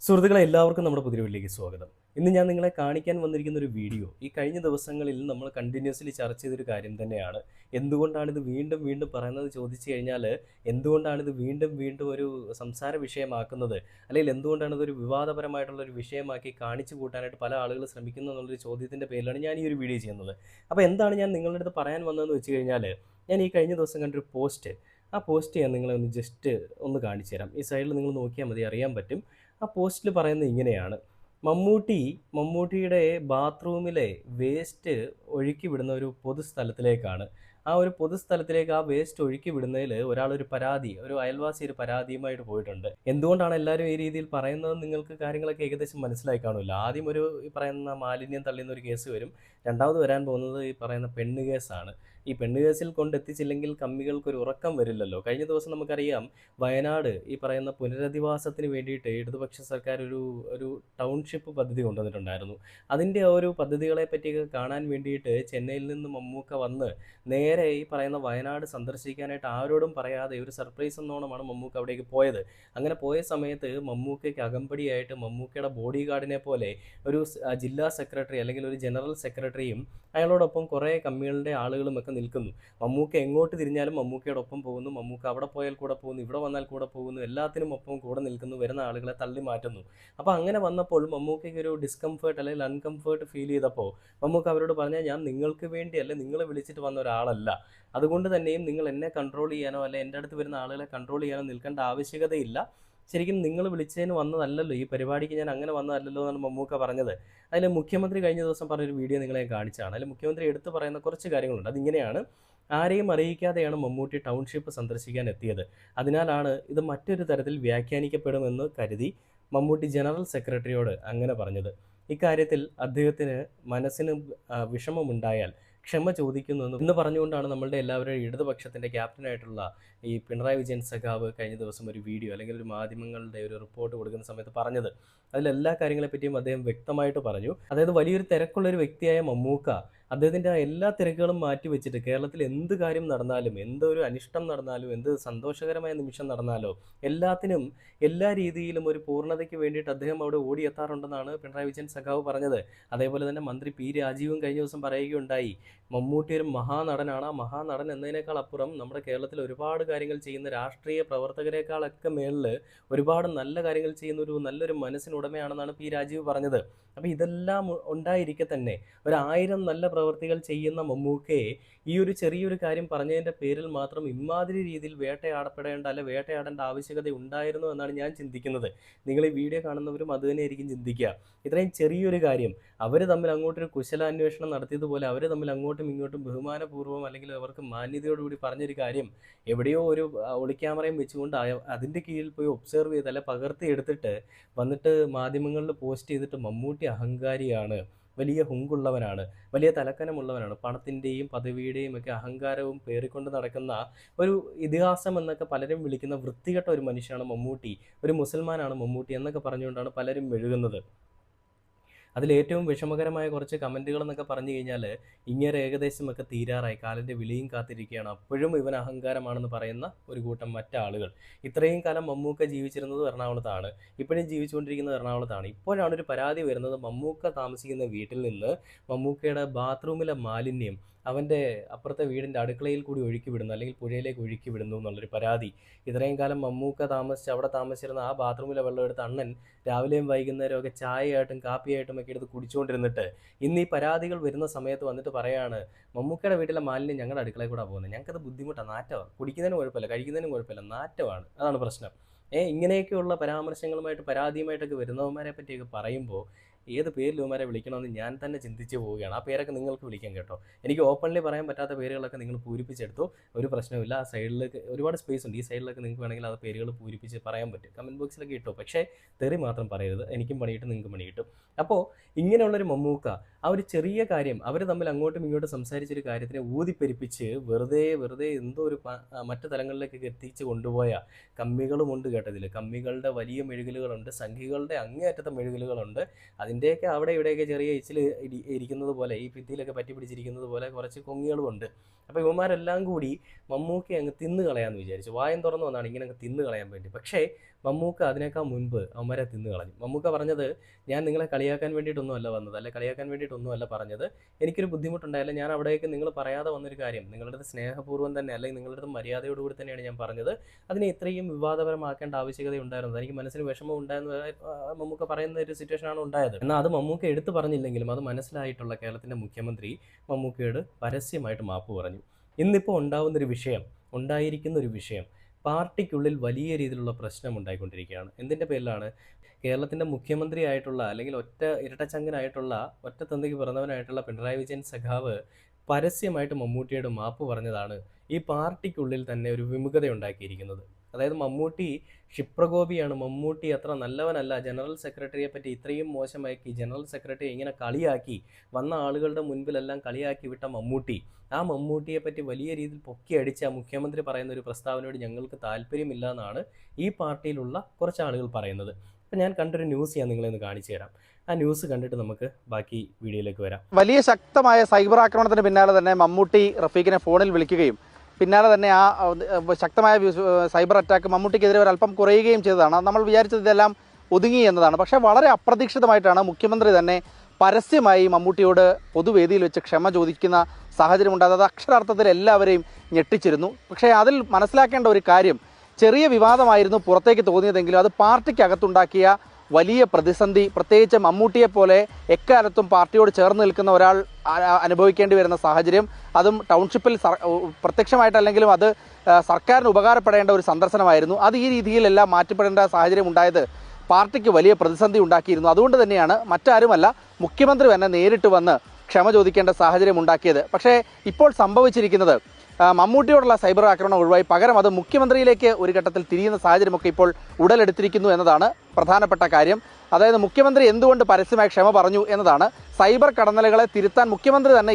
സുഹൃത്തുക്കളെ എല്ലാവർക്കും നമ്മുടെ പുതിയ വീട്ടിലേക്ക് സ്വാഗതം. ഇന്ന് ഞാൻ നിങ്ങളെ കാണിക്കാൻ വന്നിരിക്കുന്ന ഒരു വീഡിയോ ഈ കഴിഞ്ഞ ദിവസങ്ങളിൽ നമ്മൾ കണ്ടിന്യൂസ്ലി ചർച്ച ചെയ്തൊരു കാര്യം തന്നെയാണ്. എന്തുകൊണ്ടാണിത് വീണ്ടും വീണ്ടും പറയുന്നത് ചോദിച്ചു കഴിഞ്ഞാൽ, എന്തുകൊണ്ടാണിത് വീണ്ടും വീണ്ടും ഒരു സംസാര വിഷയമാക്കുന്നത്, അല്ലെങ്കിൽ എന്തുകൊണ്ടാണ് ഇതൊരു വിവാദപരമായിട്ടുള്ള ഒരു വിഷയമാക്കി കാണിച്ചു കൂട്ടാനായിട്ട് പല ആളുകൾ ശ്രമിക്കുന്നു എന്നുള്ളൊരു ചോദ്യത്തിൻ്റെ പേരിലാണ് ഞാൻ ഈ ഒരു വീഡിയോ ചെയ്യുന്നത്. അപ്പോൾ എന്താണ് ഞാൻ നിങ്ങളുടെ അടുത്ത് പറയാൻ വന്നതെന്ന് വെച്ച് കഴിഞ്ഞാൽ, ഞാൻ ഈ കഴിഞ്ഞ ദിവസം കണ്ടൊരു പോസ്റ്റ്, ആ പോസ്റ്റ് ഞാൻ നിങ്ങളെ ഒന്ന് ജസ്റ്റ് ഒന്ന് കാണിച്ചു തരാം. ഈ സൈഡിൽ നിങ്ങൾ നോക്കിയാൽ മതി, അറിയാൻ പറ്റും. ആ പോസ്റ്റിൽ പറയുന്നത് ഇങ്ങനെയാണ്: മമ്മൂട്ടിയുടെ ബാത്റൂമിലെ വേസ്റ്റ് ഒഴുക്കി വിടുന്ന ഒരു പൊതുസ്ഥലത്തിലേക്കാണ്. ആ ഒരു പൊതുസ്ഥലത്തിലേക്ക് ആ വേസ്റ്റ് ഒഴുക്കി വിടുന്നതിൽ ഒരു അയൽവാസി ഒരു പരാതിയുമായിട്ട് പോയിട്ടുണ്ട്. എന്തുകൊണ്ടാണ് എല്ലാവരും ഈ രീതിയിൽ പറയുന്നത് നിങ്ങൾക്ക് കാര്യങ്ങളൊക്കെ ഏകദേശം മനസ്സിലായി കാണുമല്ലോ. ആദ്യം ഈ പറയുന്ന മാലിന്യം തള്ളുന്ന ഒരു കേസ് വരും. രണ്ടാമത് വരാൻ പോകുന്നത് ഈ പറയുന്ന പെണ്ണ് കേസാണ്. ഈ പെണ്ണ് കേസിൽ കൊണ്ടെത്തിച്ചില്ലെങ്കിൽ കമ്മികൾക്കൊരു ഉറക്കം വരില്ലല്ലോ. കഴിഞ്ഞ ദിവസം നമുക്കറിയാം, വയനാട് ഈ പറയുന്ന പുനരധിവാസത്തിന് വേണ്ടിയിട്ട് ഇടതുപക്ഷ സർക്കാർ ഒരു ഒരു ടൗൺഷിപ്പ് പദ്ധതി കൊണ്ടുവന്നിട്ടുണ്ടായിരുന്നു. അതിൻ്റെ ആ ഒരു പദ്ധതികളെ പറ്റിയൊക്കെ കാണാൻ വേണ്ടിയിട്ട് ചെന്നൈയിൽ നിന്ന് മമ്മൂക്ക വന്ന് നേരെ ഈ പറയുന്ന വയനാട് സന്ദർശിക്കാനായിട്ട് ആരോടും പറയാതെ ഒരു സർപ്രൈസ് എന്നോണമാണ് മമ്മൂക്ക അവിടേക്ക് പോയത്. അങ്ങനെ പോയ സമയത്ത് മമ്മൂക്കയ്ക്ക് അകമ്പടിയായിട്ട് മമ്മൂക്കയുടെ ബോഡി ഗാർഡിനെ പോലെ ജില്ലാ സെക്രട്ടറി അല്ലെങ്കിൽ ഒരു ജനറൽ സെക്രട്ടറിയും അയാളോടൊപ്പം കുറേ കമ്മികളുടെ ആളുകളുമൊക്കെ നിൽക്കുന്നു. മമ്മൂക്ക എങ്ങോട്ട് തിരിഞ്ഞാലും മമ്മൂക്കയുടെ ഒപ്പം പോകുന്നു, മമ്മൂക്ക അവിടെ പോയാൽ കൂടെ പോകുന്നു, ഇവിടെ വന്നാൽ കൂടെ പോകുന്നു, എല്ലാത്തിനും ഒപ്പം കൂടെ നിൽക്കുന്നു, വരുന്ന ആളുകളെ തള്ളി മാറ്റുന്നു. അപ്പോൾ അങ്ങനെ വന്നപ്പോൾ മമ്മൂക്കയ്ക്ക് ഒരു ഡിസ്കംഫേർട്ട് അല്ലെങ്കിൽ അൺകംഫേർട്ട് ഫീൽ ചെയ്തപ്പോൾ മമ്മൂക്ക അവരോട് പറഞ്ഞാൽ, ഞാൻ നിങ്ങൾക്ക് വേണ്ടിയല്ല, നിങ്ങളെ വിളിച്ചിട്ട് വന്ന ഒരാളല്ല, അതുകൊണ്ട് തന്നെയും നിങ്ങൾ എന്നെ കൺട്രോൾ ചെയ്യാനോ അല്ലെ എൻ്റെ അടുത്ത് വരുന്ന ആളുകളെ കൺട്രോൾ ചെയ്യാനോ നിൽക്കേണ്ട ആവശ്യകതയില്ല. ശരിക്കും നിങ്ങൾ വിളിച്ചതിന് വന്നതല്ലല്ലോ, ഈ പരിപാടിക്ക് ഞാൻ അങ്ങനെ വന്നതല്ലല്ലോ എന്നാണ് മമ്മൂക്ക പറഞ്ഞത്. അതിൽ മുഖ്യമന്ത്രി കഴിഞ്ഞ ദിവസം പറഞ്ഞൊരു വീഡിയോ നിങ്ങളെ കാണിച്ചാണ്. അതിൽ മുഖ്യമന്ത്രി എടുത്തു പറയുന്ന കുറച്ച് കാര്യങ്ങളുണ്ട്. അതിങ്ങനെയാണ്: ആരെയും അറിയിക്കാതെയാണ് മമ്മൂട്ടി ടൗൺഷിപ്പ് സന്ദർശിക്കാൻ എത്തിയത്. അതിനാലാണ് ഇത് മറ്റൊരു തരത്തിൽ വ്യാഖ്യാനിക്കപ്പെടുമെന്ന് കരുതി മമ്മൂട്ടി ജനറൽ സെക്രട്ടറിയോട് അങ്ങനെ പറഞ്ഞത്. ഇക്കാര്യത്തിൽ അദ്ദേഹത്തിന് മനസ്സിന് വിഷമമുണ്ടായാൽ ക്ഷമ ചോദിക്കുന്നു എന്ന് പറഞ്ഞുകൊണ്ടാണ് നമ്മളുടെ എല്ലാവരുടെയും ഇടതുപക്ഷത്തിൻ്റെ ക്യാപ്റ്റനായിട്ടുള്ള ഈ പിണറായി വിജയൻ സഖാവ് കഴിഞ്ഞ ദിവസം ഒരു വീഡിയോ അല്ലെങ്കിൽ ഒരു മാധ്യമങ്ങളുടെ ഒരു റിപ്പോർട്ട് കൊടുക്കുന്ന സമയത്ത് പറഞ്ഞത്. അതിലെല്ലാ കാര്യങ്ങളെപ്പറ്റിയും അദ്ദേഹം വ്യക്തമായിട്ട് പറഞ്ഞു. അതായത് വലിയൊരു തിരക്കുള്ളൊരു വ്യക്തിയായ മമ്മൂക്ക അദ്ദേഹത്തിൻ്റെ ആ എല്ലാ തിരക്കുകളും മാറ്റി വെച്ചിട്ട് കേരളത്തിൽ എന്ത് കാര്യം നടന്നാലും, എന്തൊരു അനിഷ്ടം നടന്നാലും, എന്ത് സന്തോഷകരമായ നിമിഷം നടന്നാലോ എല്ലാത്തിനും എല്ലാ രീതിയിലും ഒരു പൂർണ്ണതയ്ക്ക് വേണ്ടിയിട്ട് അദ്ദേഹം അവിടെ ഓടിയെത്താറുണ്ടെന്നാണ് പിണറായി വിജയൻ സഖാവ് പറഞ്ഞത്. അതേപോലെ തന്നെ മന്ത്രി പി രാജീവും കഴിഞ്ഞ ദിവസം പറയുകയുണ്ടായി, മമ്മൂട്ടി ഒരു മഹാനടനാണ്. ആ മഹാനടൻ എന്നതിനേക്കാൾ അപ്പുറം നമ്മുടെ കേരളത്തിൽ ഒരുപാട് കാര്യങ്ങൾ ചെയ്യുന്ന രാഷ്ട്രീയ പ്രവർത്തകരെക്കാളൊക്കെ മേളിൽ ഒരുപാട് നല്ല കാര്യങ്ങൾ ചെയ്യുന്ന ഒരു നല്ലൊരു മനസ്സിനുടമയാണെന്നാണ് പി രാജീവ് പറഞ്ഞത്. അപ്പോൾ ഇതെല്ലാം ഉണ്ടായിരിക്കെ തന്നെ 1000 നല്ല പ്രവൃത്തികൾ ചെയ്യുന്ന മമ്മൂക്കയെ ഈ ഒരു ചെറിയൊരു കാര്യം പറഞ്ഞതിൻ്റെ പേരിൽ മാത്രം ഇമാതിരി രീതിയിൽ വേട്ടയാടേണ്ട ആവശ്യകത ഉണ്ടായിരുന്നു എന്നാണ് ഞാൻ ചിന്തിക്കുന്നത്. നിങ്ങൾ ഈ വീഡിയോ കാണുന്നവരും അത് തന്നെയായിരിക്കും ചിന്തിക്കുക. ഇത്രയും ചെറിയൊരു കാര്യം അവർ തമ്മിൽ അങ്ങോട്ടൊരു കുശലാന്വേഷണം നടത്തിയതുപോലെ അവർ തമ്മിൽ അങ്ങോട്ടും ഇങ്ങോട്ടും ബഹുമാനപൂർവ്വം അല്ലെങ്കിൽ അവർക്ക് മാന്യതയോടുകൂടി പറഞ്ഞൊരു കാര്യം എവിടെയോ ഒരു ഒളിക്യാമറയും വെച്ചുകൊണ്ട് അതിൻ്റെ കീഴിൽ പോയി ഒബ്സർവ് ചെയ്ത് അല്ലെ പകർത്തി എടുത്തിട്ട് വന്നിട്ട് മാധ്യമങ്ങളിൽ പോസ്റ്റ് ചെയ്തിട്ട് മമ്മൂട്ടി അഹങ്കാരിയാണ്, വലിയ ഹുങ്കുള്ളവനാണ്, വലിയ തലക്കനമുള്ളവനാണ്, പണത്തിൻ്റെയും പദവിയുടെയും ഒക്കെ അഹങ്കാരവും പേറിക്കൊണ്ട് നടക്കുന്ന ഒരു ഇതിഹാസം എന്നൊക്കെ പലരും വിളിക്കുന്ന വൃത്തികെട്ട ഒരു മനുഷ്യനാണ് മമ്മൂട്ടി, ഒരു മുസൽമാനാണ് മമ്മൂട്ടി എന്നൊക്കെ പറഞ്ഞുകൊണ്ടാണ് പലരും മെഴുകുന്നത്. അതിലേറ്റവും വിഷമകരമായ കുറച്ച് കമൻറ്റുകൾ എന്നൊക്കെ പറഞ്ഞു കഴിഞ്ഞാൽ, ഇങ്ങനെ ഏകദേശമൊക്കെ തീരാറായി, കാലിൻ്റെ വിളിയും കാത്തിരിക്കുകയാണ്, അപ്പോഴും ഇവൻ അഹങ്കാരമാണെന്ന് പറയുന്ന ഒരു കൂട്ടം മറ്റാളുകൾ. ഇത്രയും കാലം മമ്മൂക്ക ജീവിച്ചിരുന്നത് എറണാകുളത്താണ്, ഇപ്പോഴും ജീവിച്ചുകൊണ്ടിരിക്കുന്നത് എറണാകുളത്താണ്. ഇപ്പോഴാണ് ഒരു പരാതി വരുന്നത്, മമ്മൂക്ക താമസിക്കുന്ന വീട്ടിൽ നിന്ന് മമ്മൂക്കയുടെ ബാത്റൂമിലെ മാലിന്യം അവൻ്റെ അപ്പുറത്തെ വീടിൻ്റെ അടുക്കളയിൽ കൂടി ഒഴുക്കി വിടുന്നു, അല്ലെങ്കിൽ പുഴയിലേക്ക് ഒഴുക്കി വിടുന്നു എന്നുള്ളൊരു പരാതി. ഇത്രയും കാലം മമ്മൂക്ക അവിടെ താമസിച്ചിരുന്ന ആ ബാത്റൂമിലെ വെള്ളം എടുത്ത് അണ്ണൻ രാവിലെയും വൈകുന്നേരവും ഒക്കെ ചായയായിട്ടും കാപ്പിയായിട്ടും ഒക്കെ എടുത്ത് കുടിച്ചുകൊണ്ടിരുന്നിട്ട് ഇന്ന് ഈ പരാതികൾ വരുന്ന സമയത്ത് വന്നിട്ട് പറയാണ്, മമ്മൂക്കയുടെ വീട്ടിലെ മാലിന്യം ഞങ്ങളുടെ അടുക്കളയിൽ കൂടെ പോകുന്നത്, ഞങ്ങൾക്കത് ബുദ്ധിമുട്ടാണ്, നാറ്റമാണ്, കുടിക്കുന്നതിനും കുഴപ്പമില്ല, കഴിക്കുന്നതിനും കുഴപ്പമില്ല, നാറ്റമാണ്, അതാണ് പ്രശ്നം. ഇങ്ങനെയൊക്കെയുള്ള പരാതിയുമായിട്ടൊക്കെ വരുന്നവന്മാരെ പറ്റിയൊക്കെ പറയുമ്പോൾ ഏത് പേരിൽ ഇവന്മാരെ വിളിക്കണമെന്ന് ഞാൻ തന്നെ ചിന്തിച്ച് പോവുകയാണ്. ആ പേരൊക്കെ നിങ്ങൾക്ക് വിളിക്കാം കേട്ടോ. എനിക്ക് ഓപ്പൺലി പറയാൻ പറ്റാത്ത പേരുകളൊക്കെ നിങ്ങൾ പൂരിപ്പിച്ചെടുത്തു, ഒരു പ്രശ്നമില്ല. ആ സൈഡിലേക്ക് ഒരുപാട് സ്പേസ് ഉണ്ട്, ഈ സൈഡിലൊക്കെ നിങ്ങൾക്ക് വേണമെങ്കിൽ ആ പേരുകൾ പൂരിപ്പിച്ച് പറയാൻ പറ്റും, കമൻറ്റ് ബോക്സിലൊക്കെ ഇട്ടോ. പക്ഷേ തെറി മാത്രം പറയരുത്, എനിക്കും പണി കിട്ടും നിങ്ങൾക്ക് പണി കിട്ടും. അപ്പോൾ ഇങ്ങനെയുള്ളൊരു മമ്മൂക്ക ആ ഒരു ചെറിയ കാര്യം അവർ തമ്മിൽ അങ്ങോട്ടും ഇങ്ങോട്ടും സംസാരിച്ചൊരു കാര്യത്തിനെ ഊതിപ്പെരിപ്പിച്ച് വെറുതെ എന്തോ മറ്റു തലങ്ങളിലേക്കൊക്കെ എത്തിച്ച് കൊണ്ടുപോയ കമ്മികളുമുണ്ട് കേട്ടതിൽ. കമ്മികളുടെ വലിയ മെഴുകലുകളുണ്ട്, സംഘികളുടെ അങ്ങേയറ്റത്തെ മെഴുകലുകളുണ്ട്. അതിൻ്റെയൊക്കെ അവിടെ ഇവിടെയൊക്കെ ചെറിയ ഇരിക്കുന്നത് പോലെ, ഈ ഭിത്തിയിലൊക്കെ പറ്റി പിടിച്ചിരിക്കുന്നത് പോലെ കുറച്ച് കൊങ്ങികളുമുണ്ട്. അപ്പോൾ ഇവന്മാരെല്ലാം കൂടി മമ്മൂക്കയെ അങ്ങ് തിന്നു കളയാമെന്ന് വിചാരിച്ചു. വായം തുറന്നു വന്നാണ് ഇങ്ങനെ അങ്ങ് തിന്നു കളയാൻ വേണ്ടി. പക്ഷേ മമ്മൂക്ക അതിനേക്കാൾ മുൻപ് അവന്മാരെ തിന്നു കളഞ്ഞു. മമ്മൂക്ക പറഞ്ഞത്, ഞാൻ നിങ്ങളെ കളിയാക്കാൻ വേണ്ടിയിട്ടൊന്നുമല്ല വന്നത്, അല്ലെ കളിയാക്കാൻ വേണ്ടിയിട്ടൊന്നുമല്ല പറഞ്ഞത്, എനിക്കൊരു ബുദ്ധിമുട്ടുണ്ടായില്ല, ഞാൻ അവിടേക്ക് നിങ്ങൾ പറയാതെ വന്നൊരു കാര്യം നിങ്ങളുടെ അടുത്ത് സ്നേഹപൂർവ്വം തന്നെ അല്ലെങ്കിൽ നിങ്ങളുടെ അടുത്ത് മര്യാദയോടുകൂടി തന്നെയാണ് ഞാൻ പറഞ്ഞത്, അതിനെ ഇത്രയും വിവാദപരമാക്കേണ്ട ആവശ്യകത ഉണ്ടായിരുന്നത്, എനിക്ക് മനസ്സിന് വിഷമം ഉണ്ടായെന്ന് മമ്മൂക്ക പറയുന്ന ഒരു സിറ്റുവേഷനാണ് ഉണ്ടായത്. എന്നാൽ അത് മമ്മൂക്ക എടുത്തു പറഞ്ഞില്ലെങ്കിലും അത് മനസ്സിലായിട്ടുള്ള കേരളത്തിൻ്റെ മുഖ്യമന്ത്രി മമ്മൂക്കയോട് പരസ്യമായിട്ട് മാപ്പ് പറഞ്ഞു. ഇന്നിപ്പോൾ ഉണ്ടായിരിക്കുന്ന ഒരു വിഷയം പാർട്ടിക്കുള്ളിൽ വലിയ രീതിയിലുള്ള പ്രശ്നം ഉണ്ടായിക്കൊണ്ടിരിക്കുകയാണ്. എന്തിൻ്റെ പേരിലാണ്? കേരളത്തിൻ്റെ മുഖ്യമന്ത്രി ആയിട്ടുള്ള അല്ലെങ്കിൽ ഇരട്ടച്ചങ്കനായിട്ടുള്ള ഒറ്റത്തന്തയ്ക്ക് പിറന്നവനായിട്ടുള്ള പിണറായി വിജയൻ സഖാവ് പരസ്യമായിട്ട് മമ്മൂട്ടിയോട് മാപ്പ് പറഞ്ഞതാണ് ഈ പാർട്ടിക്കുള്ളിൽ തന്നെ ഒരു വിമുഖത ഉണ്ടാക്കിയിരിക്കുന്നത്. അതായത് മമ്മൂട്ടി ക്ഷിപ്രകോപിയാണ്, മമ്മൂട്ടി അത്ര നല്ലവനല്ല, ജനറൽ സെക്രട്ടറിയെ പറ്റി ഇത്രയും മോശമാക്കി, ജനറൽ സെക്രട്ടറി ഇങ്ങനെ കളിയാക്കി, വന്ന ആളുകളുടെ മുൻപിലെല്ലാം കളിയാക്കി വിട്ട ആ മമ്മൂട്ടിയെ പറ്റി വലിയ രീതിയിൽ പൊക്കി അടിച്ച മുഖ്യമന്ത്രി പറയുന്ന ഒരു പ്രസ്താവനയോട് ഞങ്ങൾക്ക് താല്പര്യമില്ല എന്നാണ് ഈ പാർട്ടിയിലുള്ള കുറച്ച് ആളുകൾ പറയുന്നത്. അപ്പം ഞാൻ കണ്ടൊരു ന്യൂസ് ഞാൻ നിങ്ങളെ കാണിച്ചു തരാം. ആ ന്യൂസ് കണ്ടിട്ട് നമുക്ക് ബാക്കി വീഡിയോയിലേക്ക് വരാം. വലിയ ശക്തമായ സൈബർ ആക്രമണത്തിന് പിന്നാലെ തന്നെ മമ്മൂട്ടി റഫീഖിനെ ഫോണിൽ വിളിക്കുകയും പിന്നാലെ തന്നെ ആ ശക്തമായ സൈബർ അറ്റാക്ക് മമ്മൂട്ടിക്കെതിരെ ഒരല്പം കുറയുകയും ചെയ്തതാണ്. നമ്മൾ വിചാരിച്ചത് ഇതെല്ലാം ഒതുങ്ങി എന്നതാണ്. പക്ഷേ വളരെ അപ്രതീക്ഷിതമായിട്ടാണ് മുഖ്യമന്ത്രി തന്നെ പരസ്യമായി മമ്മൂട്ടിയോട് പൊതുവേദിയിൽ വെച്ച് ക്ഷമ ചോദിക്കുന്ന സാഹചര്യം ഉണ്ടായത്. അത് അക്ഷരാർത്ഥത്തിൽ എല്ലാവരെയും ഞെട്ടിച്ചിരുന്നു. പക്ഷേ അതിൽ മനസ്സിലാക്കേണ്ട ഒരു കാര്യം, ചെറിയ വിവാദമായിരുന്നു പുറത്തേക്ക് തോന്നിയതെങ്കിലും അത് പാർട്ടിക്കകത്തുണ്ടാക്കിയ വലിയ പ്രതിസന്ധി, പ്രത്യേകിച്ച് മമ്മൂട്ടിയെപ്പോലെ എക്കാലത്തും പാർട്ടിയോട് ചേർന്ന് നിൽക്കുന്ന ഒരാൾ അനുഭവിക്കേണ്ടി വരുന്ന സാഹചര്യം, അതും ടൗൺഷിപ്പിൽ പ്രത്യക്ഷമായിട്ടല്ലെങ്കിലും അത് സർക്കാരിന് ഉപകാരപ്പെടേണ്ട ഒരു സന്ദർശനമായിരുന്നു. അത് ഈ രീതിയിലെല്ലാം മാറ്റപ്പെടേണ്ട സാഹചര്യം ഉണ്ടായത് പാർട്ടിക്ക് വലിയ പ്രതിസന്ധി ഉണ്ടാക്കിയിരുന്നു. അതുകൊണ്ട് തന്നെയാണ് മറ്റാരുമല്ല മുഖ്യമന്ത്രി തന്നെ നേരിട്ട് വന്ന് ക്ഷമ ചോദിക്കേണ്ട സാഹചര്യം ഉണ്ടാക്കിയത്. പക്ഷേ ഇപ്പോൾ സംഭവിച്ചിരിക്കുന്നത് മമ്മൂട്ടിയോടുള്ള സൈബർ ആക്രമണം ഒഴിവായി പകരം അത് മുഖ്യമന്ത്രിയിലേക്ക് ഒരു ഘട്ടത്തിൽ തിരിയുന്ന സാഹചര്യമൊക്കെ ഇപ്പോൾ ഉടലെടുത്തിരിക്കുന്നു എന്നതാണ് പ്രധാനപ്പെട്ട കാര്യം. അതായത് മുഖ്യമന്ത്രി എന്തുകൊണ്ട് പരസ്യമായി ക്ഷമ പറഞ്ഞു എന്നതാണ്. സൈബർ കടന്നലുകളെ തിരുത്താൻ മുഖ്യമന്ത്രി തന്നെ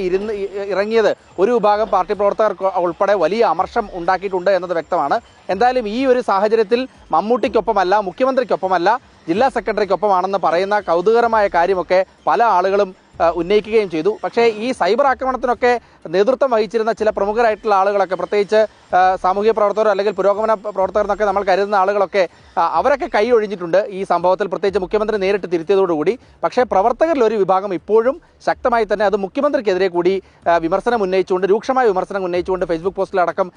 ഇറങ്ങിയത് ഒരു വിഭാഗം പാർട്ടി പ്രവർത്തകർക്ക് ഉൾപ്പെടെ വലിയ അമർഷം ഉണ്ടാക്കിയിട്ടുണ്ട് എന്നത് വ്യക്തമാണ്. എന്തായാലും ഈ ഒരു സാഹചര്യത്തിൽ മമ്മൂട്ടിക്കൊപ്പമല്ല, മുഖ്യമന്ത്രിക്കൊപ്പമല്ല, ജില്ലാ സെക്രട്ടറിക്കൊപ്പമാണെന്ന് പറയുന്ന കൗതുകകരമായ കാര്യമൊക്കെ പല ആളുകളും ഉന്നയിക്കുകയും ചെയ്തു. പക്ഷേ ഈ സൈബർ ആക്രമണത്തിനൊക്കെ നേതൃത്വം വഹിച്ചിരുന്ന ചില പ്രമുഖരായിട്ടുള്ള ആളുകളൊക്കെ, പ്രത്യേകിച്ച് സാമൂഹ്യ പ്രവർത്തകർ അല്ലെങ്കിൽ പുരോഗമന പ്രവർത്തകർ എന്നൊക്കെ നമ്മൾ കരുതുന്ന ആളുകളൊക്കെ, അവരൊക്കെ കൈ ഒഴിഞ്ഞിട്ടുണ്ട് ഈ സംഭവത്തിൽ, പ്രത്യേകിച്ച് മുഖ്യമന്ത്രി നേരിട്ട് തിരുത്തിയതോടുകൂടി. പക്ഷേ പ്രവർത്തകരിൽ ഒരു വിഭാഗം ഇപ്പോഴും ശക്തമായി തന്നെ അത് മുഖ്യമന്ത്രിക്കെതിരെ കൂടി രൂക്ഷമായ വിമർശനം ഉന്നയിച്ചുകൊണ്ട് ഫേസ്ബുക്ക് പോസ്റ്റിലടക്കം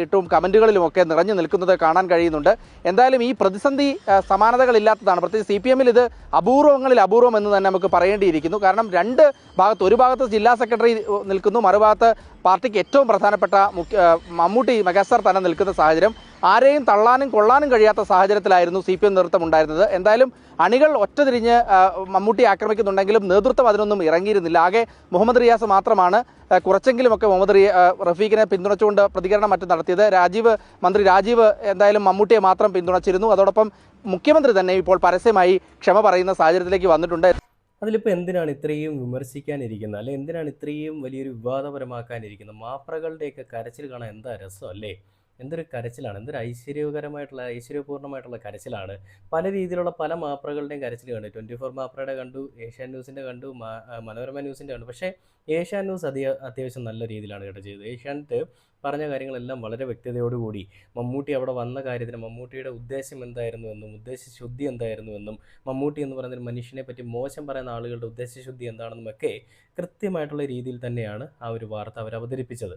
ഇട്ടും കമന്റുകളിലുമൊക്കെ നിറഞ്ഞു നിൽക്കുന്നത് കാണാൻ കഴിയുന്നുണ്ട്. എന്തായാലും ഈ പ്രതിസന്ധി സമാനതകളില്ലാത്തതാണ്. പ്രത്യേകിച്ച് CPM ഇത് അപൂർവങ്ങളിൽ അപൂർവം എന്ന് തന്നെ നമുക്ക് പറയേണ്ടിയിരിക്കുന്നു. കാരണം രണ്ട് ഭാഗത്ത്, ഒരു ഭാഗത്ത് ജില്ലാ സെക്രട്ടറി നിൽക്കുന്നു, മറുഭാഗത്ത് പാർട്ടിക്ക് ഏറ്റവും പ്രധാനപ്പെട്ട മമ്മൂട്ടി മെഗാസ്റ്റാർ തന്നെ നിൽക്കുന്ന സാഹചര്യം. ആരെയും തള്ളാനും കൊള്ളാനും കഴിയാത്ത സാഹചര്യത്തിലായിരുന്നു CPM നേതൃത്വം ഉണ്ടായിരുന്നത്. എന്തായാലും അണികൾ ഒറ്റതിരിഞ്ഞ് മമ്മൂട്ടി ആക്രമിക്കുന്നുണ്ടെങ്കിലും നേതൃത്വം അതിനൊന്നും ഇറങ്ങിയിരുന്നില്ല. ആകെ മുഹമ്മദ് റിയാസ് മാത്രമാണ് കുറച്ചെങ്കിലുമൊക്കെ മുഹമ്മദ് റഫീഖിനെ പിന്തുണച്ചുകൊണ്ട് പ്രതികരണം മറ്റും നടത്തിയത്. മന്ത്രി രാജീവ് എന്തായാലും മമ്മൂട്ടിയെ മാത്രം പിന്തുണച്ചിരുന്നു. അതോടൊപ്പം മുഖ്യമന്ത്രി തന്നെ ഇപ്പോൾ പരസ്യമായി ക്ഷമ പറയുന്ന സാഹചര്യത്തിലേക്ക് വന്നിട്ടുണ്ട്. അതിലിപ്പോൾ എന്തിനാണ് ഇത്രയും വിമർശിക്കാനിരിക്കുന്നത്, അല്ലെങ്കിൽ എന്തിനാണ് ഇത്രയും വലിയൊരു വിവാദപരമാക്കാനിരിക്കുന്നത്? മാപ്രകളുടെയൊക്കെ കരച്ചിൽ കാണാൻ എന്താ രസം അല്ലേ? എന്തൊരു കരച്ചിലാണ്, എന്തൊരു ഐശ്വര്യപൂർണ്ണമായിട്ടുള്ള കരച്ചിലാണ്. പല രീതിയിലുള്ള പല മാപ്രകളുടെയും കരച്ചിൽ കണ്ടു. 24 മാപ്രയുടെ കണ്ടു, ഏഷ്യാൻ ന്യൂസിൻ്റെ കണ്ടു, മനോരമ ന്യൂസിൻ്റെ കണ്ടു. പക്ഷേ ഏഷ്യാൻ ന്യൂസ് അത്യാവശ്യം നല്ല രീതിയിലാണ് കേട്ടോ ചെയ്തത്. ഏഷ്യാനെറ്റ് പറഞ്ഞ കാര്യങ്ങളെല്ലാം വളരെ വ്യക്തതയോടുകൂടി മമ്മൂട്ടി അവിടെ വന്ന കാര്യത്തിന് മമ്മൂട്ടിയുടെ ഉദ്ദേശം എന്തായിരുന്നുവെന്നും ഉദ്ദേശശുദ്ധി എന്തായിരുന്നുവെന്നും മമ്മൂട്ടി എന്ന് പറയുന്നൊരു മനുഷ്യനെ പറ്റി മോശം പറയുന്ന ആളുകളുടെ ഉദ്ദേശശുദ്ധി എന്താണെന്നുമൊക്കെ കൃത്യമായിട്ടുള്ള രീതിയിൽ തന്നെയാണ് ആ ഒരു വാർത്ത അവർ അവതരിപ്പിച്ചത്.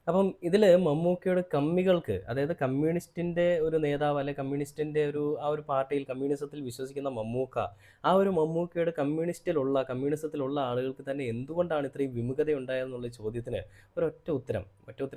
അപ്പം ഇതിൽ മമ്മൂക്കയുടെ കമ്മികൾക്ക്, അതായത് കമ്മ്യൂണിസ്റ്റിൻ്റെ ഒരു നേതാവ്, അല്ലെ കമ്മ്യൂണിസ്റ്റിൻ്റെ ആ ഒരു പാർട്ടിയിൽ കമ്മ്യൂണിസത്തിൽ വിശ്വസിക്കുന്ന ആ ഒരു മമ്മൂക്കയുടെ കമ്മ്യൂണിസത്തിലുള്ള ആളുകൾക്ക് തന്നെ എന്തുകൊണ്ടാണ് ഇത്രയും വിമുഖത ഉണ്ടായതെന്നുള്ള ചോദ്യത്തിന് ഒറ്റ ഉത്തരം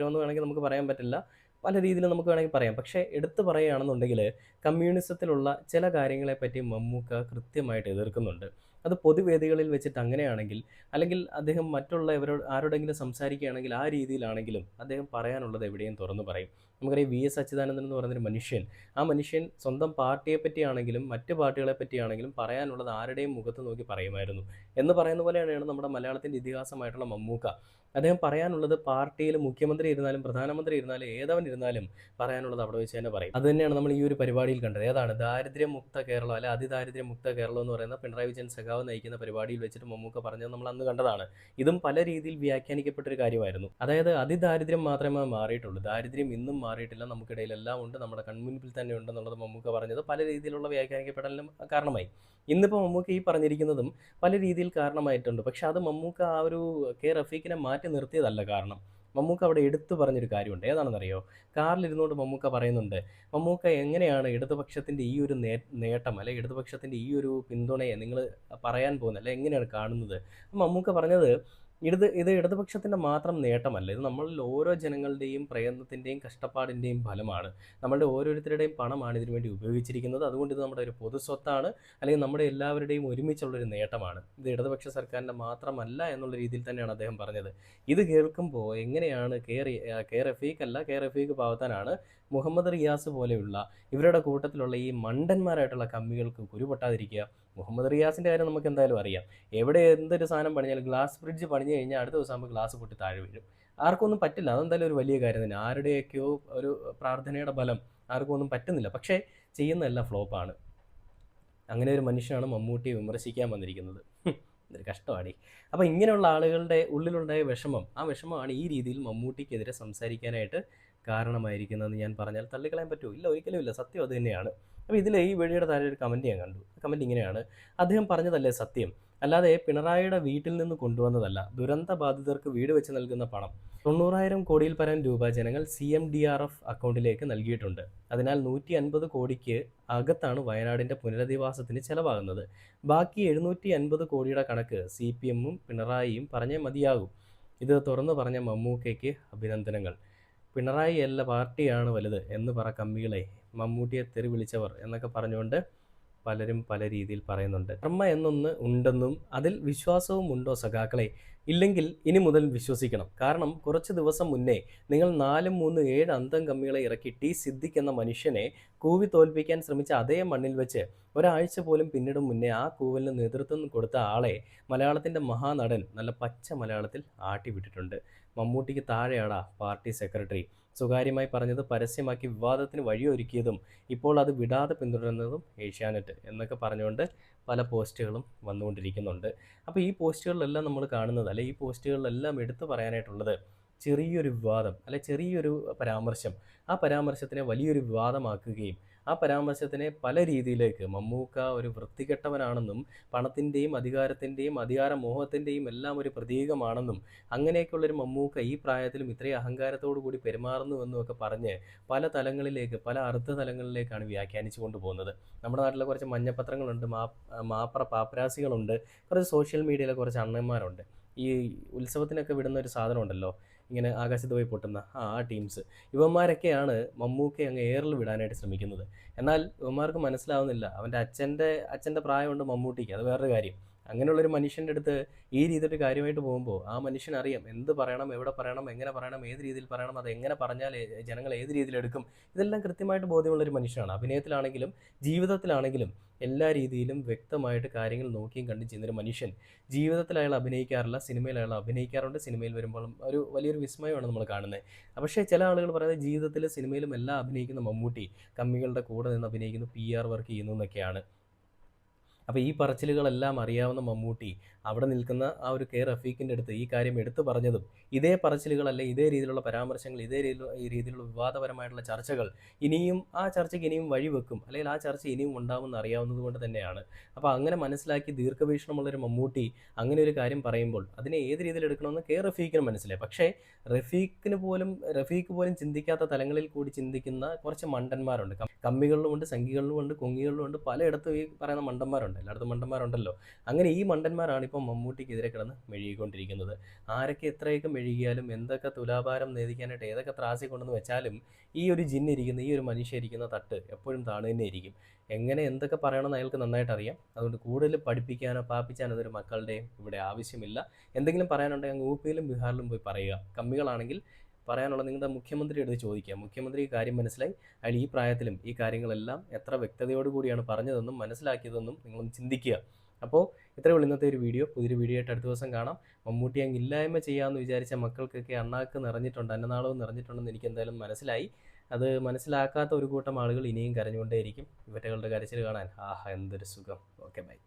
എന്ന് വേണമെങ്കിൽ നമുക്ക് പറയാൻ പറ്റില്ല, പല രീതിയിൽ നമുക്ക് വേണമെങ്കിൽ പറയാം. പക്ഷേ എടുത്തു പറയുകയാണെന്നുണ്ടെങ്കിൽ കമ്മ്യൂണിസത്തിലുള്ള ചില കാര്യങ്ങളെപ്പറ്റി മമ്മൂക്ക കൃത്യമായിട്ട് എതിർക്കുന്നുണ്ട്. അത് പൊതുവേദികളിൽ വെച്ചിട്ട് അങ്ങനെയാണെങ്കിൽ, അല്ലെങ്കിൽ അദ്ദേഹം മറ്റുള്ളവരോട് ആരോടെങ്കിലും സംസാരിക്കുകയാണെങ്കിൽ ആ രീതിയിലാണെങ്കിലും അദ്ദേഹം പറയാനുള്ളത് എവിടെയും തുറന്നു പറയും. നമുക്കറിയാം VS അച്യുതാനന്ദൻ എന്ന് പറയുന്നൊരു മനുഷ്യൻ, ആ മനുഷ്യൻ സ്വന്തം പാർട്ടിയെ പറ്റിയാണെങ്കിലും മറ്റ് പാർട്ടികളെ പറ്റിയാണെങ്കിലും പറയാനുള്ളത് ആരുടെയും മുഖത്ത് നോക്കി പറയുമായിരുന്നു എന്ന് പറയുന്ന പോലെയാണ് നമ്മുടെ മലയാളത്തിൻ്റെ ഇതിഹാസമായിട്ടുള്ള മമ്മൂക്ക. അദ്ദേഹം പറയാനുള്ളത് പാർട്ടിയിൽ മുഖ്യമന്ത്രി ഇരുന്നാലും പ്രധാനമന്ത്രി ഇരുന്നാലും ഏതവൻ ഇരുന്നാലും പറയാനുള്ളത് അവിടെ വെച്ച് തന്നെ പറയും. അത് തന്നെയാണ് നമ്മൾ ഈ ഒരു പരിപാടിയിൽ കണ്ടത്. ഏതാണ് ദാരിദ്ര്യമുക്ത കേരളം, അല്ലെ അതിദാരിദ്ര്യമുക്ത കേരളം എന്ന് പറയുന്ന പിണറായി വിജയൻ സഖാവ് നയിക്കുന്ന പരിപാടിയിൽ വെച്ചിട്ട് മമ്മൂക്ക പറഞ്ഞത് നമ്മൾ അന്ന് കണ്ടതാണ്. ഇതും പല രീതിയിൽ വ്യാഖ്യാനിക്കപ്പെട്ടൊരു കാര്യമായിരുന്നു. അതായത് അതിദാരിദ്ര്യം മാത്രമേ മാറിയിട്ടുള്ളൂ, ദാരിദ്ര്യം ഇന്നും മാറിയിട്ടില്ല, നമുക്കിടയിൽ എല്ലാം ഉണ്ട്, നമ്മുടെ കൺമുൻപിൽ തന്നെ ഉണ്ടെന്നുള്ളത് മമ്മൂക്ക പറഞ്ഞത് പല രീതിയിലുള്ള വ്യാഖ്യാനിക്കപ്പെടലിനും കാരണമായി. ഇന്നിപ്പോൾ മമ്മൂക്ക ഈ പറഞ്ഞിരിക്കുന്നതും പല രീതിയിൽ കാരണമായിട്ടുണ്ട്. പക്ഷെ അത് മമ്മൂക്ക ആ ഒരു കെ റഫീഖിനെ മാറ്റി നിർത്തിയതല്ല കാരണം. മമ്മൂക്ക അവിടെ എടുത്തു പറഞ്ഞൊരു കാര്യമുണ്ട്. ഏതാണെന്നറിയോ? കാറിലിരുന്നുകൊണ്ട് മമ്മൂക്ക പറയുന്നുണ്ട്, മമ്മൂക്ക എങ്ങനെയാണ് ഇടതുപക്ഷത്തിൻ്റെ ഈ ഒരു നേട്ടം അല്ലെങ്കിൽ ഇടതുപക്ഷത്തിൻ്റെ ഈ ഒരു പിന്തുണയെ നിങ്ങൾ പറയാൻ പോകുന്നത്, അല്ലെങ്കിൽ എങ്ങനെയാണ് കാണുന്നത്? മമ്മൂക്ക പറഞ്ഞത്, ഇത് ഇടതുപക്ഷത്തിൻ്റെ മാത്രം നേട്ടമല്ല, ഇത് നമ്മളിൽ ഓരോ ജനങ്ങളുടെയും പ്രയത്നത്തിൻ്റെയും കഷ്ടപ്പാടിൻ്റെയും ഫലമാണ്. നമ്മളുടെ ഓരോരുത്തരുടെയും പണമാണ് ഇതിനു വേണ്ടി ഉപയോഗിച്ചിരിക്കുന്നത്. അതുകൊണ്ട് ഇത് നമ്മുടെ ഒരു പൊതുസ്വത്താണ്, അല്ലെങ്കിൽ നമ്മുടെ എല്ലാവരുടെയും ഒരുമിച്ചുള്ളൊരു നേട്ടമാണ്. ഇത് ഇടതുപക്ഷ സർക്കാരിൻ്റെ മാത്രമല്ല എന്നുള്ള രീതിയിൽ തന്നെയാണ് അദ്ദേഹം പറഞ്ഞത്. ഇത് കേൾക്കുമ്പോൾ എങ്ങനെയാണ് കെ റഫീഖ് പാവത്താനാണ് മുഹമ്മദ് റിയാസ് പോലെയുള്ള ഇവരുടെ കൂട്ടത്തിലുള്ള ഈ മണ്ടന്മാരായിട്ടുള്ള കമ്മികൾക്ക് കുരുപൊട്ടാതിരിക്കുക? മുഹമ്മദ് റിയാസിൻ്റെ കാര്യം നമുക്ക് എന്തായാലും അറിയാം. എവിടെ എന്തൊരു സാധനം പണിഞ്ഞാലും, ഗ്ലാസ് ബ്രിഡ്ജ് പണിഞ്ഞു കഴിഞ്ഞാൽ അടുത്ത ദിവസം ആകുമ്പോൾ ഗ്ലാസ് പൊട്ടി താഴെ വീഴും. ആർക്കൊന്നും പറ്റില്ല, അതെന്തായാലും ഒരു വലിയ കാര്യം തന്നെ. ആരുടെയൊക്കെയോ ഒരു പ്രാർത്ഥനയുടെ ബലം ആർക്കും ഒന്നും പറ്റുന്നില്ല. പക്ഷേ ചെയ്യുന്നതെല്ലാം ഫ്ലോപ്പാണ്. അങ്ങനെ ഒരു മനുഷ്യനാണ് മമ്മൂട്ടിയെ വിമർശിക്കാൻ വന്നിരിക്കുന്നത്. ഇതൊരു കഷ്ടമാണ്. അപ്പോൾ ഇങ്ങനെയുള്ള ആളുകളുടെ ഉള്ളിലുണ്ടായ വിഷമം, ആ വിഷമമാണ് ഈ രീതിയിൽ മമ്മൂട്ടിക്കെതിരെ സംസാരിക്കാനായിട്ട് കാരണമായിരിക്കുന്നതെന്ന് ഞാൻ പറഞ്ഞാൽ തള്ളിക്കളയാൻ പറ്റുമോ? ഇല്ല, ഒരിക്കലും ഇല്ല. സത്യം അത് തന്നെയാണ്. അപ്പോൾ ഇതിൽ ഈ വീഡിയോയുടെ താഴെ ഒരു കമൻറ്റ് ഞാൻ കണ്ടു. കമൻറ്റ് ഇങ്ങനെയാണ്: അദ്ദേഹം പറഞ്ഞതല്ലേ സത്യം, അല്ലാതെ പിണറായിയുടെ വീട്ടിൽ നിന്ന് കൊണ്ടുവന്നതല്ല. ദുരന്ത ബാധിതർക്ക് വീട് വെച്ച് നൽകുന്ന പണം 90,000 കോടിയിൽ പരം രൂപ ജനങ്ങൾ CMDRF അക്കൗണ്ടിലേക്ക് നൽകിയിട്ടുണ്ട്. അതിനാൽ 150 കോടിക്ക് അകത്താണ് വയനാടിൻ്റെ പുനരധിവാസത്തിന് ചെലവാകുന്നത്. ബാക്കി 750 കോടിയുടെ കണക്ക് CPM-ഉം പിണറായിയും പറഞ്ഞേ മതിയാകും. ഇത് തുറന്നു പറഞ്ഞ മമ്മൂക്കയ്ക്ക് അഭിനന്ദനങ്ങൾ. പിണറായി അല്ല പാർട്ടിയാണ് വലുത് എന്ന് പറ കമ്മികളെ, മമ്മൂട്ടിയെ തെറി വിളിച്ചവർ എന്നൊക്കെ പറഞ്ഞുകൊണ്ട് പലരും പല രീതിയിൽ പറയുന്നുണ്ട്. കർമ്മ എന്നൊന്ന് ഉണ്ടെന്നും അതിൽ വിശ്വാസവും ഉണ്ടോ സഖാക്കളെ? ഇല്ലെങ്കിൽ ഇനി മുതൽ വിശ്വസിക്കണം. കാരണം കുറച്ച് ദിവസം മുന്നേ നിങ്ങൾ 4, 3, 7 അന്തം കമ്മികളെ ഇറക്കി സിദ്ദിഖ് എന്ന മനുഷ്യനെ കൂവി തോൽപ്പിക്കാൻ ശ്രമിച്ച അതേ മണ്ണിൽ വെച്ച് ഒരാഴ്ച പോലും പിന്നിടും മുന്നേ ആ കൂവലിന് നേതൃത്വം കൊടുത്ത ആളെ മലയാളത്തിൻ്റെ മഹാനടൻ നല്ല പച്ച മലയാളത്തിൽ ആട്ടിവിട്ടിട്ടുണ്ട്. മമ്മൂട്ടിക്ക് താഴെയാടാ പാർട്ടി സെക്രട്ടറി. സ്വകാര്യമായി പറഞ്ഞത് പരസ്യമാക്കി വിവാദത്തിന് വഴിയൊരുക്കിയതും ഇപ്പോൾ അത് വിടാതെ പിന്തുടരുന്നതും ഏഷ്യാനെറ്റ് എന്നൊക്കെ പറഞ്ഞുകൊണ്ട് പല പോസ്റ്റുകളും വന്നുകൊണ്ടിരിക്കുന്നുണ്ട്. അപ്പോൾ ഈ പോസ്റ്റുകളിലെല്ലാം നമ്മൾ കാണുന്നത്, അല്ലെ ഈ പോസ്റ്റുകളിലെല്ലാം എടുത്തു പറയാനായിട്ടുള്ളത് ചെറിയൊരു വിവാദം, അല്ലെ ചെറിയൊരു പരാമർശം, ആ പരാമർശത്തിനെ വലിയൊരു വിവാദമാക്കുകയും ആ പരാമർശത്തിനെ പല രീതിയിലേക്ക് മമ്മൂക്ക ഒരു വൃത്തികെട്ടവനാണെന്നും പണത്തിൻ്റെയും അധികാരത്തിൻ്റെയും അധികാരമോഹത്തിൻ്റെയും എല്ലാം ഒരു പ്രതീകമാണെന്നും അങ്ങനെയൊക്കെയുള്ളൊരു മമ്മൂക്ക ഈ പ്രായത്തിലും ഇത്രയും അഹങ്കാരത്തോടു കൂടി പെരുമാറുന്നുവെന്നുമൊക്കെ പറഞ്ഞ് പല തലങ്ങളിലേക്ക്, പല അർത്ഥതലങ്ങളിലേക്കാണ് വ്യാഖ്യാനിച്ചു കൊണ്ടുപോകുന്നത്. നമ്മുടെ നാട്ടിലെ കുറച്ച് മഞ്ഞപ്പത്രങ്ങളുണ്ട്, പാപ്പരാസികളുണ്ട്, കുറച്ച് സോഷ്യൽ മീഡിയയിലെ കുറച്ച് അണ്ണന്മാരുണ്ട്. ഈ ഉത്സവത്തിനൊക്കെ വിടുന്ന ഒരു സാധനം ഉണ്ടല്ലോ, ഇങ്ങനെ ആകാശത്ത് പോയി പൊട്ടുന്ന ആ ടീംസ്, ഇവന്മാരൊക്കെയാണ് മമ്മൂക്കയെ അങ്ങ് എയറിൽ വിടാനായിട്ട് ശ്രമിക്കുന്നത്. എന്നാൽ ഇവന്മാർക്ക് മനസ്സിലാവുന്നില്ല, അവൻ്റെ അച്ഛൻ്റെ പ്രായമുണ്ട് മമ്മൂട്ടിക്ക്, അത് വേറൊരു കാര്യം. അങ്ങനെയുള്ളൊരു മനുഷ്യൻ്റെ അടുത്ത് ഈ രീതിയിൽ കാര്യമായിട്ട് പോകുമ്പോൾ ആ മനുഷ്യനറിയാം എന്ത് പറയണം, എവിടെ പറയണം, എങ്ങനെ പറയണം, ഏത് രീതിയിൽ പറയണം, അത് എങ്ങനെ പറഞ്ഞാൽ ജനങ്ങൾ ഏത് രീതിയിലെടുക്കും, ഇതെല്ലാം കൃത്യമായിട്ട് ബോധ്യമുള്ളൊരു മനുഷ്യനാണ്. അഭിനയത്തിലാണെങ്കിലും ജീവിതത്തിലാണെങ്കിലും എല്ലാ രീതിയിലും വ്യക്തമായിട്ട് കാര്യങ്ങൾ നോക്കിയും കണ്ടും ചെയ്യുന്നൊരു മനുഷ്യൻ. ജീവിതത്തിൽ അയാൾ അഭിനയിക്കാറില്ല, സിനിമയിൽ അയാൾ അഭിനയിക്കാറുണ്ട്. സിനിമയിൽ വരുമ്പോഴും വലിയൊരു വിസ്മയമാണ് നമ്മൾ കാണുന്നത്. പക്ഷേ ചില ആളുകൾ പറയുന്നത് ജീവിതത്തിലും സിനിമയിലും എല്ലാം അഭിനയിക്കുന്ന മമ്മൂട്ടി കമ്മികളുടെ കൂടെ നിന്ന് അഭിനയിക്കുന്നു, PR വർക്ക് ചെയ്യുന്നു എന്നൊക്കെയാണ്. അപ്പോൾ ഈ പറച്ചിലുകളെല്ലാം അറിയാവുന്ന മമ്മൂട്ടി അവിടെ നിൽക്കുന്ന ആ ഒരു കെ റഫീഖിൻ്റെ അടുത്ത് ഈ കാര്യം എടുത്തു പറഞ്ഞതും ഇതേ പറച്ചിലുകളല്ല, ഇതേ രീതിയിലുള്ള പരാമർശങ്ങൾ, ഈ രീതിയിലുള്ള വിവാദപരമായിട്ടുള്ള ചർച്ചകൾ ഇനിയും ആ ചർച്ചയ്ക്ക് ഇനിയും വഴിവെക്കും, അല്ലെങ്കിൽ ആ ചർച്ച ഇനിയും ഉണ്ടാവുമെന്ന് അറിയാവുന്നത് കൊണ്ട് തന്നെയാണ്. അപ്പോൾ അങ്ങനെ മനസ്സിലാക്കി ദീർഘവീക്ഷണമുള്ളൊരു മമ്മൂട്ടി അങ്ങനെ ഒരു കാര്യം പറയുമ്പോൾ അതിനെ ഏത് രീതിയിൽ എടുക്കണമെന്ന് കെ റഫീഖിന് മനസ്സിലായി. പക്ഷേ റഫീഖ് പോലും ചിന്തിക്കാത്ത തലങ്ങളിൽ കൂടി ചിന്തിക്കുന്ന കുറച്ച് മണ്ടന്മാരുണ്ട്. കമ്മികളിലുമുണ്ട്, സംഘികളിലുമുണ്ട്, കൊങ്ങികളിലുമുണ്ട്, പലയിടത്തും ഈ പറയുന്ന മണ്ടന്മാരുണ്ട്. എല്ലായിടത്തും മണ്ടന്മാരുണ്ടല്ലോ. അങ്ങനെ ഈ മണ്ടന്മാരാണ് ഇപ്പം മമ്മൂട്ടിക്കെതിരെ കിടന്ന് മെഴുകിക്കൊണ്ടിരിക്കുന്നത്. ആരൊക്കെ എത്രയൊക്കെ മെഴുകിയാലും, എന്തൊക്കെ തുലാഭാരം നേദിക്കാനായിട്ട് ഏതൊക്കെ ത്രാസി കൊണ്ടെന്ന് വെച്ചാലും ഈ ഒരു ജിന്നിരിക്കുന്ന, ഈ ഒരു മനുഷ്യ ഇരിക്കുന്ന തട്ട് എപ്പോഴും താണു തന്നെ ഇരിക്കും. എങ്ങനെ എന്തൊക്കെ പറയണമെന്ന് അയാൾക്ക് നന്നായിട്ട് അറിയാം. അതുകൊണ്ട് കൂടുതൽ പഠിപ്പിക്കാനോ പാപ്പിച്ചാനോ അതൊരു മക്കളുടെയും ഇവിടെ ആവശ്യമില്ല. എന്തെങ്കിലും പറയാനുണ്ടെങ്കിൽ അങ്ങ് UP-യിലും ബീഹാറിലും പോയി പറയുക. കമ്മികളാണെങ്കിൽ പറയാനുള്ള നിങ്ങളുടെ മുഖ്യമന്ത്രിയുടെ അടുത്ത് ചോദിക്കുക. മുഖ്യമന്ത്രിക്ക് കാര്യം മനസ്സിലായി, അയാൾ ഈ പ്രായത്തിലും ഈ കാര്യങ്ങളെല്ലാം എത്ര വ്യക്തതയോടുകൂടിയാണ് പറഞ്ഞതെന്നും മനസ്സിലാക്കിയതെന്നും നിങ്ങളൊന്ന് ചിന്തിക്കുക. അപ്പോൾ ഇത്രയേ ഉള്ളൂ ഇന്നത്തെ ഒരു വീഡിയോ. പുതിയൊരു വീഡിയോ ആയിട്ട് അടുത്ത ദിവസം കാണാം. മമ്മൂട്ടി അങ്ങ് ഇല്ലായ്മ ചെയ്യാമെന്ന് വിചാരിച്ച മക്കൾക്കൊക്കെ അണ്ണാക്ക് നിറഞ്ഞിട്ടുണ്ട്, അന്നനാളവും നിറഞ്ഞിട്ടുണ്ടെന്ന് എനിക്ക് എന്തായാലും മനസ്സിലായി. അത് മനസ്സിലാക്കാത്ത ഒരു കൂട്ടം ആളുകൾ ഇനിയും കരഞ്ഞുകൊണ്ടേയിരിക്കും. ഇവറ്റകളുടെ കരച്ചിൽ കാണാൻ എന്തൊരു സുഖം. Okay, by.